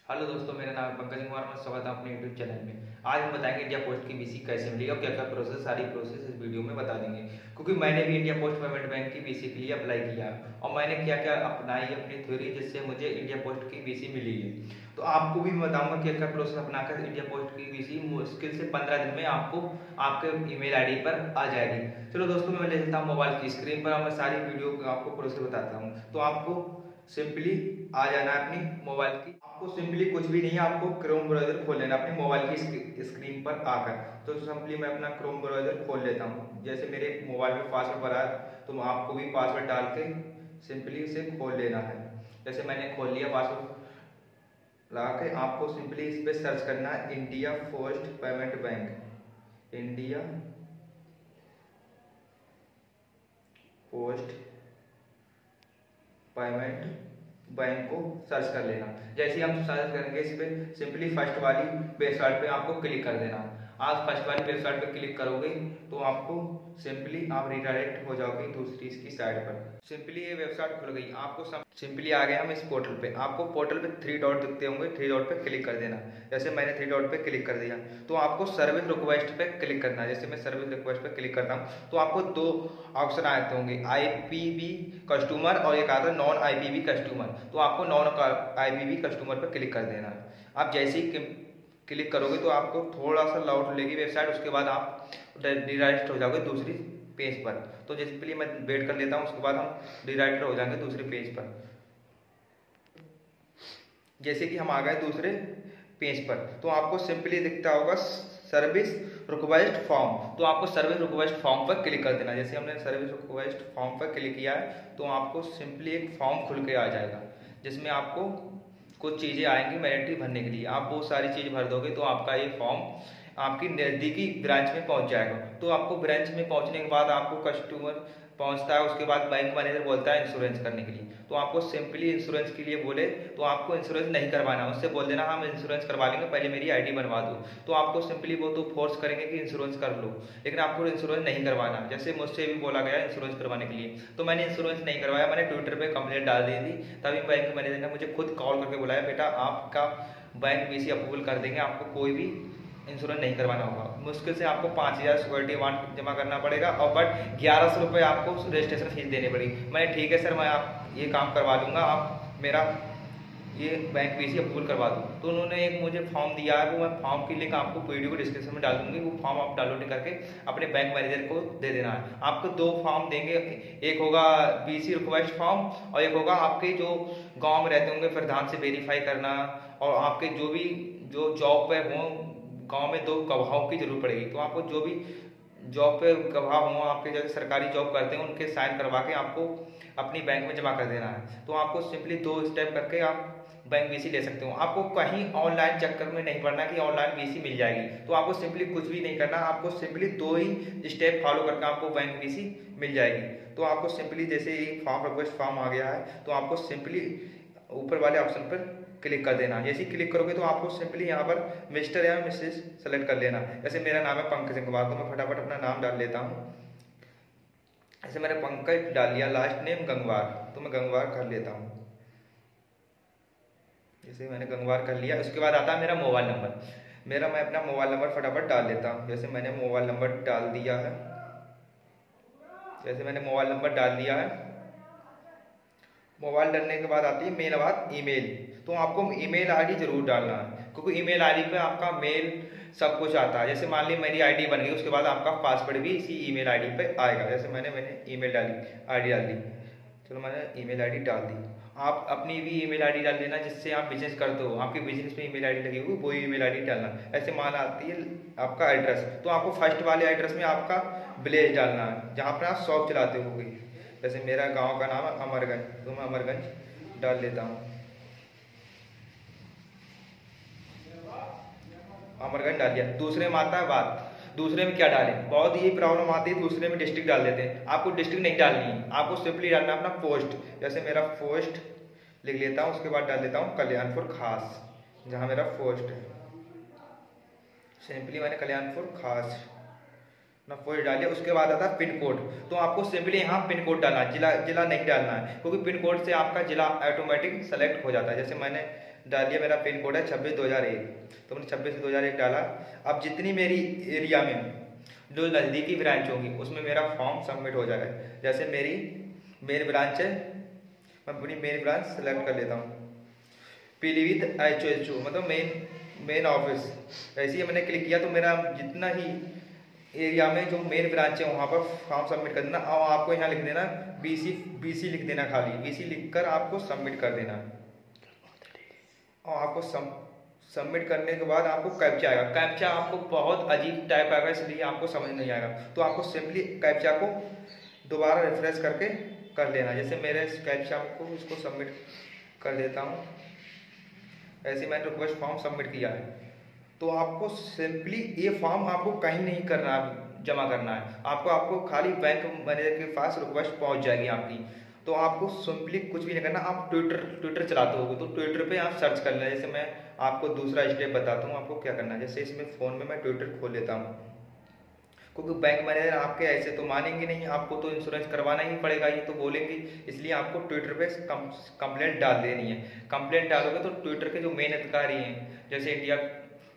Hello दोस्तों, मेरा नाम है पंकज कुमार। मैं स्वागत है अपने यूट्यूब चैनल में। आज हम बताएंगे इंडिया पोस्ट की बीसी कैसे मिलेगी और क्या क्या प्रोसेस, सारी प्रोसेस इस वीडियो में बता देंगे। क्योंकि मैंने भी इंडिया पोस्ट पेमेंट बैंक की बीसी के लिए अप्लाई किया और मैंने क्या क्या अपनाई अपनी थ्योरी, जिससे मुझे इंडिया पोस्ट की बीसी मिली है। तो आपको भी मैं बताऊंगा क्या क्या प्रोसेस अपनाकर इंडिया पोस्ट की बीसी मुश्किल से 15 दिन में आपको आपके ईमेल आईडी पर आ जाएगी। चलो दोस्तों, मैं ले लेता हूँ मोबाइल की स्क्रीन पर और मैं सारी वीडियो आपको प्रोसेस बताता हूँ। तो आपको सिंपली आ जाना है अपनी मोबाइल की। आपको सिंपली कुछ भी नहीं है, आपको क्रोम ब्राउजर खोल लेना अपनी मोबाइल की स्क्रीन पर आकर। तो सिंपली मैं अपना क्रोम ब्राउजर खोल लेता हूँ। जैसे मेरे मोबाइल में पासवर्ड भरा है तो आपको भी पासवर्ड डाल के सिंपली इसे खोल लेना है। जैसे मैंने खोल लिया पासवर्ड लगा के, आपको सिंपली इस पर सर्च करना है India post payment bank. India post payment bank को सर्च कर लेना। जैसे ही हम सर्च करेंगे इस पे सिंपली फर्स्ट वाली वेबसाइट पे आपको क्लिक कर देना। आप फर्स्ट वाली वेबसाइट पे क्लिक करोगे तो आपको सिंपली आप रिडायरेक्ट हो जाओगे दूसरी इसकी साइड पर। सिंपली ये वेबसाइट खुल गई। आपको सिंपली आ गए हम इस पोर्टल पे। आपको पोर्टल पे 3 डॉट दिखते होंगे, 3 डॉट पे क्लिक कर देना। जैसे मैंने 3 डॉट पे क्लिक कर दिया तो आपको सर्विस रिक्वेस्ट पे क्लिक करना है। जैसे मैं सर्विस रिक्वेस्ट पे क्लिक करता हूँ तो आपको 2 ऑप्शन आते होंगे, आईपीवी कस्टमर और एक आता है नॉन आईपीवी कस्टमर। तो आपको नॉन आईपीवी कस्टमर पर क्लिक कर देना है। आप जैसे ही क्लिक करोगे तो आपको थोड़ा सा लाउड लेगी वेबसाइट, उसके बाद आप डिराइट हो जाओगे दूसरी पेज पर। तो जैसे मैं वेट कर लेता हूँ, उसके बाद हम डिराइट हो जाएंगे दूसरे पेज पर। जैसे कि हम आ गए दूसरे पेज पर तो आपको सिंपली दिखता होगा सर्विस रिक्वेस्ट फॉर्म। तो आपको सर्विस रिक्वेस्ट फॉर्म पर क्लिक कर देना। जैसे हमने सर्विस रिक्वेस्ट फॉर्म पर क्लिक किया है तो आपको सिंपली एक फॉर्म खुल के आ जाएगा, जिसमें आपको कुछ चीज़ें आएंगी मैंडेटरी भरने के लिए। आप वो सारी चीज़ भर दोगे तो आपका ये फॉर्म आपकी नज़दीकी ब्रांच में पहुंच जाएगा। तो आपको ब्रांच में पहुंचने के बाद आपको कस्टमर पहुंचता है, उसके बाद बैंक मैनेजर बोलता है इंश्योरेंस करने के लिए। तो आपको सिंपली इंश्योरेंस के लिए बोले तो आपको इंश्योरेंस नहीं करवाना, उससे बोल देना हम इंश्योरेंस करवा लेंगे, पहले मेरी आईडी बनवा दो। तो आपको सिंपली वो तो फोर्स करेंगे कि इंश्योरेंस कर लो, लेकिन आपको इंश्योरेंस नहीं करवाना। जैसे मुझसे भी बोला गया इंश्योरेंस करवाने के लिए, तो मैंने इंश्योरेंस नहीं करवाया। मैंने ट्विटर पर कंप्लेंट डाल दी थी, तभी बैंक मैनेजर ने मुझे खुद कॉल करके बुलाया, बेटा आपका बैंक बीसी अप्रूवल कर देंगे, आपको कोई भी इंश्योरेंस नहीं करवाना होगा। मुश्किल से आपको 5,000 सिक्योरिटी बॉन्ड जमा करना पड़ेगा और बट 1100 रुपये आपको रजिस्ट्रेशन फीस देनी पड़ेगी। मैंने ठीक है सर, मैं आप ये काम करवा दूंगा, आप मेरा ये बैंक बीसी अप्रूवल करवा दूँ। तो उन्होंने एक मुझे फॉर्म दिया है, वो मैं फॉर्म की लिंक आपको वीडियो को डिस्क्रिप्शन में डाल दूंगी। वो फॉर्म आप डाउनलोड करके अपने बैंक मैनेजर को दे देना है। आपको 2 फॉर्म देंगे, एक होगा बीसी रिक्वेस्ट फॉर्म और एक होगा आपके जो गाँव में रहते होंगे प्रधान से वेरीफाई करना, और आपके जो भी जो जॉब पे हों गांव में 2 गवाहों की जरूरत पड़ेगी। तो आपको जो भी जॉब पे गवाह हों, आपके जैसे सरकारी जॉब करते हैं, उनके साइन करवा के आपको अपनी बैंक में जमा कर देना है। तो आपको सिंपली 2 स्टेप करके आप बैंक बीसी ले सकते हो। आपको कहीं ऑनलाइन चक्कर में नहीं पड़ना कि ऑनलाइन बीसी मिल जाएगी। तो आपको सिंपली कुछ भी नहीं करना, आपको सिंपली 2 ही स्टेप फॉलो करके आपको बैंक बीसी मिल जाएगी। तो आपको सिंपली जैसे ही फॉर्म रिक्वेस्ट फॉर्म आ गया है तो आपको सिंपली ऊपर वाले ऑप्शन पर क्लिक कर देना। जैसे ही क्लिक करोगे तो आपको सिंपली यहाँ पर मिस्टर या मिसेस सेलेक्ट कर लेना। जैसे मेरा नाम है पंकज कुमार, तो मैं फटाफट अपना नाम डाल लेता हूँ। ऐसे मैंने पंकज डाल लिया, लास्ट नेम गंगवार, तो मैं गंगवार कर लेता हूँ। जैसे मैंने गंगवार कर लिया, उसके बाद आता है मेरा मोबाइल नंबर। मैं अपना मोबाइल नंबर फटाफट डाल लेता हूँ। जैसे मैंने मोबाइल नंबर डाल दिया है, जैसे मैंने मोबाइल नंबर डाल दिया है, मोबाइल डालने के बाद आती है मेन बात ईमेल। तो आपको ईमेल आईडी जरूर डालना है, क्योंकि ईमेल आईडी पे आपका मेल सब कुछ आता है। जैसे मान ली मेरी आईडी बन गई, उसके बाद आपका पासवर्ड भी इसी ईमेल आईडी पे आएगा। जैसे मैंने ईमेल आईडी डाल दी। चलो मैंने ईमेल आईडी डाल दी। आप अपनी भी ईमेल आईडी डाल देना जिससे आप बिजनेस करते हो, आपके बिजनेस में ईमेल आईडी लगी हुई वही ईमेल आईडी डालना। ऐसे मान आती है आपका एड्रेस, तो आपको फर्स्ट वाले एड्रेस में आपका विलेज डालना है जहाँ पर आप शॉप चलाते होगे। जैसे मेरा गांव का नाम है अमरगंज, तो मैं अमरगंज डाल लेता हूँ। अमरगंज डाल दिया। दूसरे में आता है बात, दूसरे में क्या डालें, बहुत यही प्रॉब्लम आती है, दूसरे में डिस्ट्रिक्ट डाल देते हैं। आपको डिस्ट्रिक्ट नहीं डालनी है, आपको सिंपली डालना है अपना पोस्ट। जैसे मेरा पोस्ट लिख लेता हूँ, उसके बाद डाल देता हूँ कल्याणपुर खास, जहाँ मेरा पोस्ट है। सिंपली मैंने कल्याणपुर खास ना पोस्ट डालिए। उसके बाद आता है पिन कोड। तो आपको सिंपली यहाँ पिन कोड डालना है, जिला नहीं डालना है, क्योंकि पिन कोड से आपका जिला ऑटोमेटिक सेलेक्ट हो जाता है। जैसे मैंने डालिए, मेरा पिन कोड है 26/2001, तो मैंने 26/2001 डाला। अब जितनी मेरी एरिया में जो नज़दीकी ब्रांच होंगी उसमें मेरा फॉर्म सबमिट हो जाएगा। जैसे मेरी मेन ब्रांच है, मैं अपनी मेन ब्रांच सेलेक्ट कर लेता हूँ, पीलीभीत HOHO, मतलब मेन ऑफिस। ऐसे ही मैंने क्लिक किया तो मेरा जितना ही एरिया में जो मेन ब्रांच है वहाँ पर फॉर्म सबमिट कर देना। और आपको यहाँ लिख देना BC लिख देना, खाली BC लिख कर आपको सबमिट कर देना। और आपको सबमिट करने के बाद आपको कैप्चा आएगा। कैप्चा आपको बहुत अजीब टाइप आएगा, इसलिए आपको समझ नहीं आएगा। तो आपको सिंपली कैप्चा को दोबारा रिफ्रेश करके कर लेना। जैसे मेरे कैप्चा को इसको सबमिट कर देता हूँ, ऐसे मैंने रिक्वेस्ट फॉर्म सबमिट किया है। तो आपको सिंपली ये फॉर्म आपको कहीं नहीं करना, जमा करना है आपको खाली बैंक मैनेजर के पास रिक्वेस्ट पहुंच जाएगी आपकी। तो आपको सिंपली कुछ भी नहीं करना। आप ट्विटर चलाते होगे तो ट्विटर पे आप सर्च कर लेना। जैसे मैं आपको दूसरा स्टेप बताता हूँ आपको क्या करना है। जैसे इसमें फ़ोन में मैं ट्विटर खोल लेता हूँ, क्योंकि बैंक मैनेजर आपके ऐसे तो मानेंगे नहीं, आपको तो इंश्योरेंस करवाना ही पड़ेगा, ये तो बोलेंगे। इसलिए आपको ट्विटर पे कंप्लेंट डाल देनी है। कंप्लेंट डालोगे तो ट्विटर के जो मेन अधिकारी हैं जैसे इंडिया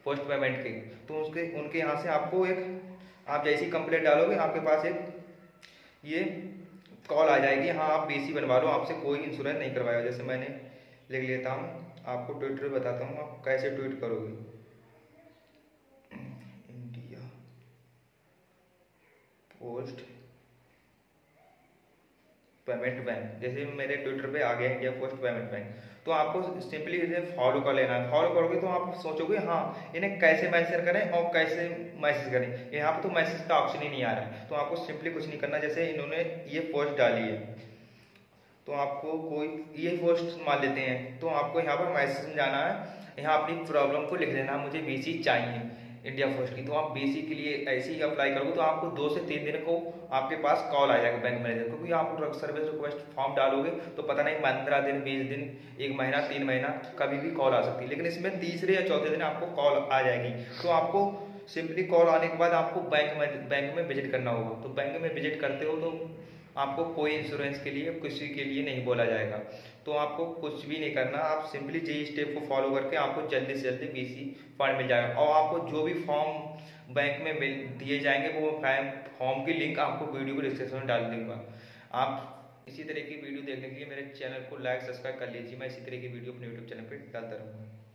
पोस्ट पेमेंट के, तो उनके यहाँ से आपको आप जैसी कंप्लेंट डालोगे आपके पास ये कॉल आ जाएगी, हाँ आप BC बनवा लो, आपसे कोई इंश्योरेंस नहीं करवाएगा। जैसे मैंने लिख लेता हूँ, आपको ट्विटर बताता हूँ आप कैसे ट्वीट करोगे। इंडिया पोस्ट पेमेंट बैंक, जैसे मेरे ट्विटर पे आ गया इंडिया पोस्ट पेमेंट बैंक, तो आपको सिंपली इन्हें फॉलो कर लेना है। फॉलो करोगे तो आप सोचोगे हाँ इन्हें कैसे मैसेज करें और कैसे मैसेज करें। यहाँ पे तो मैसेज का ऑप्शन ही नहीं आ रहा है। तो आपको सिंपली कुछ नहीं करना। जैसे इन्होंने ये पोस्ट डाली है तो आपको कोई ये पोस्ट मान लेते हैं, तो आपको यहाँ पर मैसेज में जाना है, यहाँ अपनी प्रॉब्लम को लिख देना, मुझे BC चाहिए इंडिया पोस्ट की। तो आप BC के लिए ऐसे ही अप्लाई करोगे तो आपको 2 से 3 दिन को आपके पास कॉल आ जाएगा बैंक मैनेजर, क्योंकि आप सर्विस रिक्वेस्ट फॉर्म डालोगे तो पता नहीं 15 दिन, 20 दिन, 1 महीना, 3 महीना कभी भी कॉल आ सकती है। लेकिन इसमें तीसरे या चौथे दिन आपको कॉल आ जाएगी। तो आपको सिंपली कॉल आने के बाद आपको बैंक में विजिट करना होगा। तो बैंक में विजिट करते हो तो आपको कोई इंश्योरेंस के लिए किसी के लिए नहीं बोला जाएगा। तो आपको कुछ भी नहीं करना, आप सिंपली यही स्टेप को फॉलो करके आपको जल्दी से जल्दी BC फंड मिल जाएगा। और आपको जो भी फॉर्म बैंक में दिए जाएंगे वो फॉर्म की लिंक आपको वीडियो को डिस्क्रिप्शन में डाल दूंगा। आप इसी तरह की वीडियो देखने के लिए मेरे चैनल को लाइक सब्सक्राइब कर लीजिए। मैं इसी तरह की वीडियो अपने यूट्यूब चैनल पर डालता रहूँगा।